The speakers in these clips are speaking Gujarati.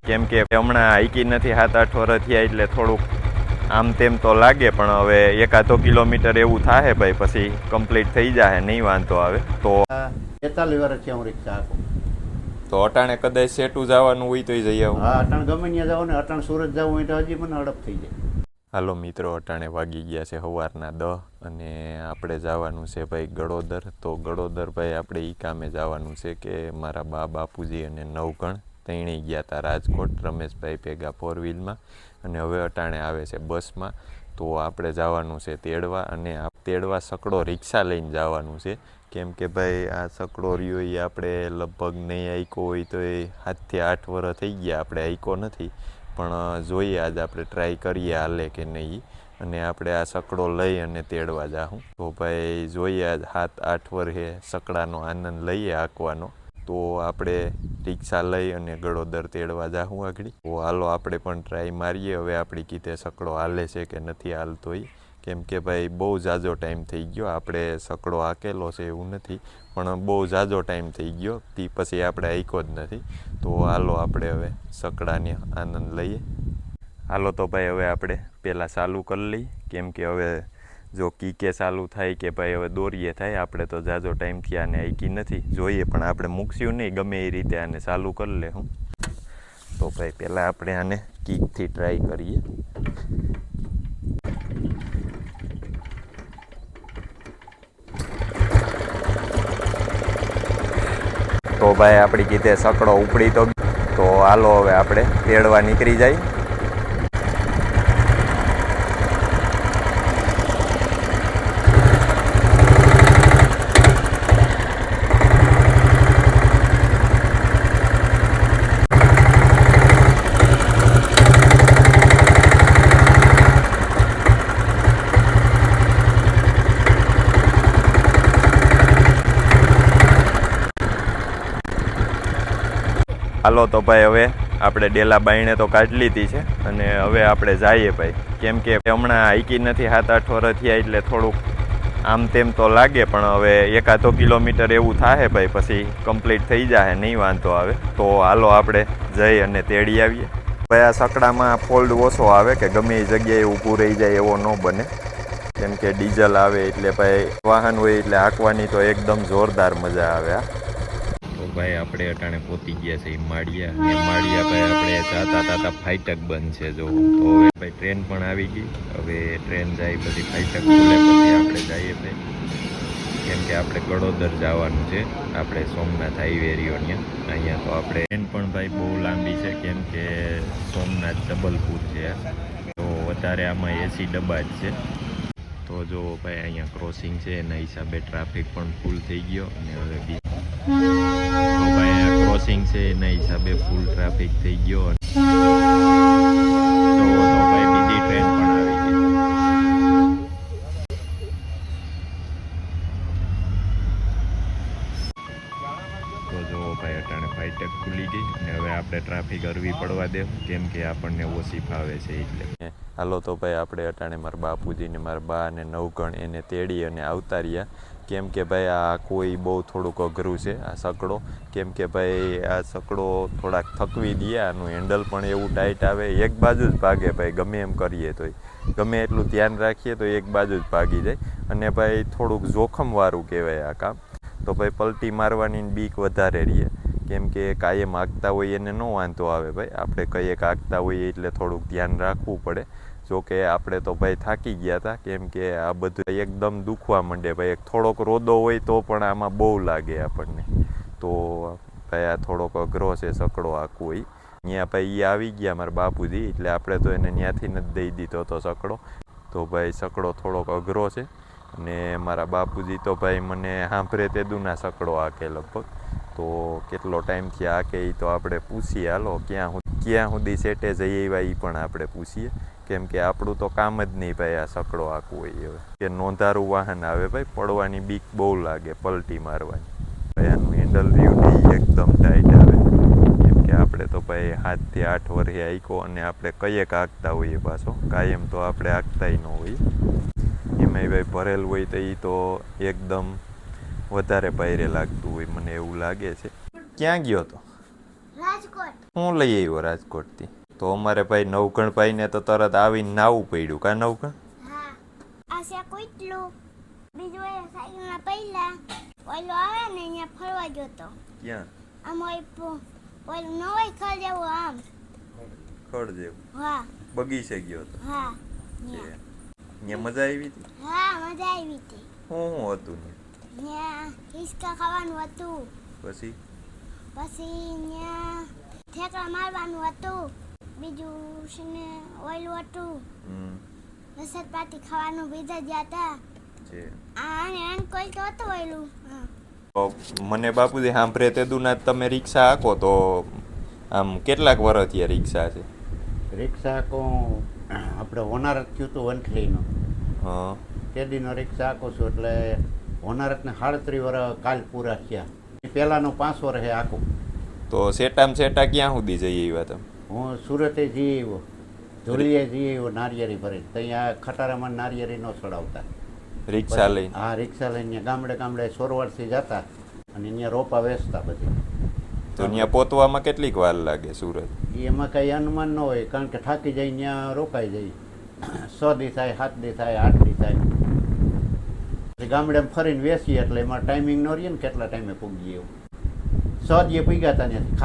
કેમ કે હમણાં હાઈકી નથી 7-8 વર્ષ થયા એટલે થોડુંક આમ તેમ તો લાગે, પણ હવે 1-2 કિલોમીટર એવું થાય ભાઈ, પછી કમ્પ્લીટ થઈ જાય, નહીં વાંધો આવે. તો 43 વર્ષથી હું રિક્ષા હાંકું. તો અટાણે કદાચ સેટું જવાનું હોય તો જઈ આવું. હા, અટાણ ગમે ત્યાં જાવ ને, અટાણ સુરત જવું હોય તો હજી મને હડપ થઈ જાય. હાલો મિત્રો, અટાણે વાગી ગયા છે સવારના 10 અને આપણે જવાનું છે ભાઈ ગળોદર. તો ગળોદર ભાઈ આપણે એ કામે જવાનું છે કે મારા બાપુજી અને નવગણ ત્રણેય ગયા હતા રાજકોટ રમેશભાઈ ભેગા 4 વ્હીલમાં, અને હવે અટાણે આવે છે બસમાં. તો આપણે જવાનું છે તેડવા, અને આ તેડવા સકડો રિક્ષા લઈને જવાનું છે. કેમ કે ભાઈ આ સકડો રહ્યો એ આપણે લગભગ નહીં આંક્યો હોય તો એ 7 થી 8 વર્ષ થઈ ગયા આપણે આંક્યો નથી, પણ જોઈએ આજે આપણે ટ્રાય કરીએ હાલે કે નહીં, અને આપણે આ સકડો લઈ અને તેડવા જાઉં. તો ભાઈ જોઈએ આજ 7-8 વર્ષે સકડાનો આનંદ લઈએ હાંકવાનો. તો આપણે રિક્ષા લઈ અને ગળોદર તેડવા જાઉં આગળ. તો હાલો આપણે પણ ટ્રાય મારીએ હવે આપણી કીધે સકડો હાલે છે કે નથી હાલતો એ. કેમ કે ભાઈ બહુ ઝાઝો ટાઈમ થઈ ગયો, આપણે સકડો હાંકેલો છે એવું નથી, પણ બહુ ઝાઝો ટાઈમ થઈ ગયો તે પછી આપણે હાંક્યો જ નથી. તો હાલો આપણે હવે સકડાને આનંદ લઈએ. હાલો તો ભાઈ હવે આપણે પહેલાં ચાલુ કરી લઈએ, કેમ કે હવે જો કીકે ચાલુ થાય કે ભાઈ હવે દોરીએ થાય, આપણે તો ઝાઝો ટાઈમથી આને હાંકી નથી. જોઈએ પણ આપણે મૂકશું નહીં, ગમે એ રીતે આને ચાલુ કરી લે હું. તો ભાઈ પહેલાં આપણે આને કીકથી ટ્રાય કરીએ. તો ભાઈ આપણી કીધે સકડો ઉપડી તો હાલો હવે આપણે તેડવા નીકળી જાય. હાલો તો ભાઈ હવે આપણે ડેલા બાયણે તો કાઢી લીધી છે, અને હવે આપણે જઈએ ભાઈ. કેમ કે હમણાં હાઈકી નથી 7-8 વર્ષ થયા એટલે થોડુંક આમ તેમ તો લાગે, પણ હવે 1-2 કિલોમીટર એવું થાય ભાઈ, પછી કમ્પ્લીટ થઈ જાય, નહીં વાંધો આવે. તો હાલો આપણે જઈ અને તેડી આવીએ. ભાઈ આ સકડામાં ફોલ્ડ ઓછો આવે કે ગમે એ જગ્યાએ ઊભું રહી જાય એવો ન બને, કેમ કે ડીઝલ આવે એટલે ભાઈ વાહન હોય એટલે હાંકવાની તો એકદમ જોરદાર મજા આવે. ભાઈ આપણે અટાણે પહોંચી ગયા છે માળિયા, અને માળિયા ભાઈ આપણે જાતા ફાટક બંધ છે. જો તો હવે ભાઈ ટ્રેન પણ આવી ગઈ, હવે ટ્રેન જાય પછી ફાટક ખુલે પછી આપણે જઈએ ભાઈ. કેમ કે આપણે ગળોદર જવાનું છે, આપણે સોમનાથ હાઈવે રહ્યો અહીંયા. તો આપણે ટ્રેન પણ ભાઈ બહુ લાંબી છે, કેમ કે સોમનાથ જબલપુર છે, તો વધારે આમાં એસી ડબ્બા જ છે. તો જો ભાઈ અહીંયા ક્રોસિંગ છે, એના હિસાબે ટ્રાફિક પણ ફૂલ થઈ ગયો, અને હવે તો ભાઈ આ ક્રોસિંગ છે એના હિસાબે ફૂલ ટ્રાફિક થઈ ગયો. તો ભાઈ બીજી ટ્રેન પણ આવી ગઈ. તો જો ભાઈ અટાણે ફાટક ખુલી ગઈ, અને હવે આપણે ટ્રાફિક હરવી પડવા દેવું, કેમ કે આપણને ઓછી ફાવે છે એટલે. હાલો તો ભાઈ આપણે અટાણે મારા બાપુજીને મારા બા અને નવગણ એને તેડી અને આવતા રહ્યા. કેમ કે ભાઈ આ કોઈ બહુ થોડુંક અઘરું છે આ સકડો, કેમ કે ભાઈ આ સકડો થોડાક થકવી દે, આનું હેન્ડલ પણ એવું ટાઈટ આવે, એક બાજુ જ ભાગે ભાઈ, ગમે એમ કરીએ તોય, ગમે એટલું ધ્યાન રાખીએ તો એક બાજુ જ ભાગી જાય. અને ભાઈ થોડુંક જોખમવાળું કહેવાય આ કામ. તો ભાઈ પલટી મારવાની બીક વધારે રહીએ, કેમ કે કાયમ હાંકતા હોય એને ન વાંધો આવે ભાઈ, આપણે કહીએ કે હાંકતા હોઈએ એટલે થોડુંક ધ્યાન રાખવું પડે. જોકે આપણે તો ભાઈ થાકી ગયા હતા, કેમ કે આ બધું એકદમ દુખવા માંડે ભાઈ. થોડોક રોદો હોય તો પણ આમાં બહુ લાગે આપણને. તો ભાઈ આ થોડોક અઘરો છે સકડો હાંકવો. અહીંયા ભાઈ એ આવી ગયા મારા બાપુજી, એટલે આપણે તો એને ત્યાંથી નથી દઈ દીધો તો સકડો. તો ભાઈ સકડો થોડોક અઘરો છે, અને મારા બાપુજી તો ભાઈ મને સાંભળે તેદુના સકડો હાંકે લગભગ. તો કેટલો ટાઈમથી હાંકે એ તો આપણે પૂછીએ. હાલો ક્યાં સુધી સેટે જઈએ એવા એ પણ આપણે પૂછીએ, કેમ કે આપણું તો કામ જ નહીં ભાઈ આ સકડો હાંકવો હોય. હવે કે નોંધારું વાહન આવે ભાઈ, પડવાની બીક બહુ લાગે, પલટી મારવાની. ભાઈ આનું હેન્ડલ રહ્યું એકદમ ટાઈટ આવે, કેમ કે આપણે તો ભાઈ 7 થી 8 વર્ષે હાંક્યો, અને આપણે કઈએ હાંકતા હોઈએ પાછો, કાયમ તો આપણે હાંકતાય ન હોઈએ. એમાંય ભાઈ ભરેલ હોય તો એ તો એકદમ વધારે ભારે લાગતું હોય, મને એવું લાગે છે. ક્યાં ગયો તો? રાજકોટ. હું લઈ આવ્યો રાજકોટથી. તો અમારે ભાઈ નવઘણભાઈને તો તરત આવીને નાવું પડ્યું કા નવઘણ? હા, આ છે કોટલું. બીજું એ સાઈડના પહેલા ઓલો આવે ને અહીંયા ફરવા ગયો તો. ક્યાં? આમ ઓલું ન હોય ખર જેવું આમ. ખડ જેવું? હા. બગીચે ગયો તો? હા. ત્યાં મજા આવી હતી? હા, મજા આવી હતી. શું હતું ને? ત્યાં હિંચકા ખાવાનું હતું. પછી ત્યાં ઠેકડા મારવાનું હતું. બીજું છે ને ઓલું હતું. લસણ પાટી ખાવાનું બીજા ગયા હતા. અને કોઈ તો હતું ઓલું. મને બાપુજી સાંભળે તેદુના તમે રિક્ષા હાકો તો આમ કેટલાક વર્ષ થયા રિક્ષા છે? રિક્ષા હાકો આપણે હોનારત થયું હતું વંથલીનું. હા. તેદીનો રિક્ષા હાકો છું એટલે હોનારતને 37 વર્ષ કાલ પૂરા થયા. પહેલાંનો 5 વર્ષ હે હાકો. તો સેટા ક્યાં સુધી જઈ આવ્યા તમે? હું સુરતે જઈ આવ્યો, ધોલીએ જઈ આવ્યો નારિયેરી ભરી. ત્યાં ખટારામાં નારિયેરી ન ચડાવતા. રિક્ષા લઈને? હા, રિક્ષા લઈને ગામડે ગામડે સોરવાડથી જતા અને અહીંયા રોપા વેચતા બધી. તો ત્યાં પહોંચવામાં કેટલીક વાર લાગે સુરત? એમાં કઈ અનુમાન ન હોય કારણ કે થાકી જાય ત્યાં રોકાઈ જાય. 6 દી થાય, 7 દી થાય, 8 દી થાય. ગામડે ફરીને વેચીએ એટલે એમાં ટાઈમિંગ ન રહીએ ને કેટલા ટાઈમે પૂગીએ એવું. 6 દીએ પૂગ્યા હતા ત્યાંથી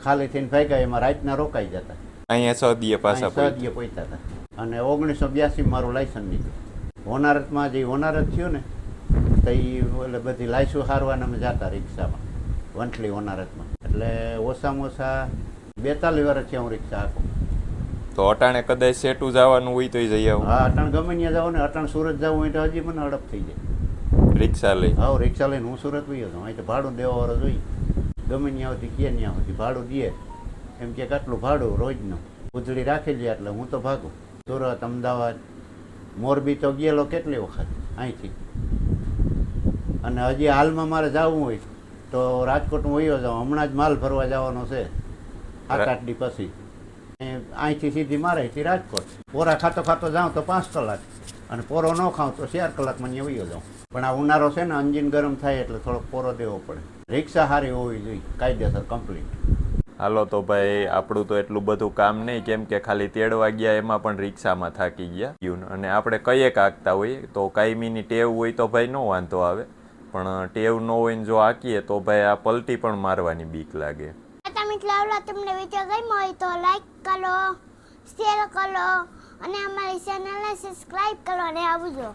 ખાલી થઈને ભાગ્યા એમાં રાતના રોકાઈ જતા. અહીંયા 6 દીએ પાછા 6 દીએ પહોંચ્યા હતા અને 1982 મારું લાયસન્સ નીકળ્યું. હોનારતમાં જે હોનારત થયું ને તો એ બધી લાયસુ હારવાના અમે જતા રિક્ષામાં વંથલી હોનારતમાં. એટલે ઓછામાં ઓછા 42 વર્ષથી હું રિક્ષા હાંકું. તો અટાણે કદાચ સેટું જવાનું હોય તો જઈ આવું? હા, અટાણ ગમે ત્યાં જાવ ને, અટાણ સુરત જવું હોય તો હજી મને હડપ થઈ જાય રિક્ષા લઈ. હા, રિક્ષા લઈને હું સુરત વયો છું. અહીં તો ભાડું દેવા વાળો જોઈએ. ગમે ત્યાં આવતી ક્યાં ત્યાં આવતી ભાડું દે એમ કે કેટલું ભાડું રોજનું ઉજળી રાખી લે એટલે હું તો ભાગું. સુરત, અમદાવાદ, મોરબી તો ગયેલો કેટલી વખત અહીંથી. અને હજી હાલમાં મારે જવું હોય તો રાજકોટ હું વયો જાઉં. હમણાં જ માલ ભરવા જવાનો છે 7-8 દી પછી. અહીંથી સીધી મારે અહીંથી રાજકોટ. પોરા ખાતો જાઉં તો 5 કલાક અને પોરો ન ખાઉં તો 4 કલાકમાં અહીંયા વયો જાઉં. પણ આ ઉનાળો છે ને, એન્જિન ગરમ થાય એટલે થોડોક પોરો દેવો પડે. રિક્ષા સારી હોવી જોઈએ, કાયદેસર કમ્પ્લીટ. હાલો તો ભાઈ, આપણું તો એટલું બધું કામ નહીં, કેમ કે ખાલી તેડવા ગયા એમાં પણ રિક્ષામાં થાકી ગયા. અને આપણે કઈએ હાંકતા હોઈએ તો કાયમીની ટેવ હોય તો ભાઈ ન વાંધો આવે, પણ ટેવ ન હોય ને જો હાંકીએ તો ભાઈ આ પલટી પણ મારવાની બીક લાગે. તમને વિડીયો ગમ્યો હોય તો લાઈક કરો, શેર કરો અને અમારી ચેનલને સબસ્ક્રાઇબ કરો અને આવજો.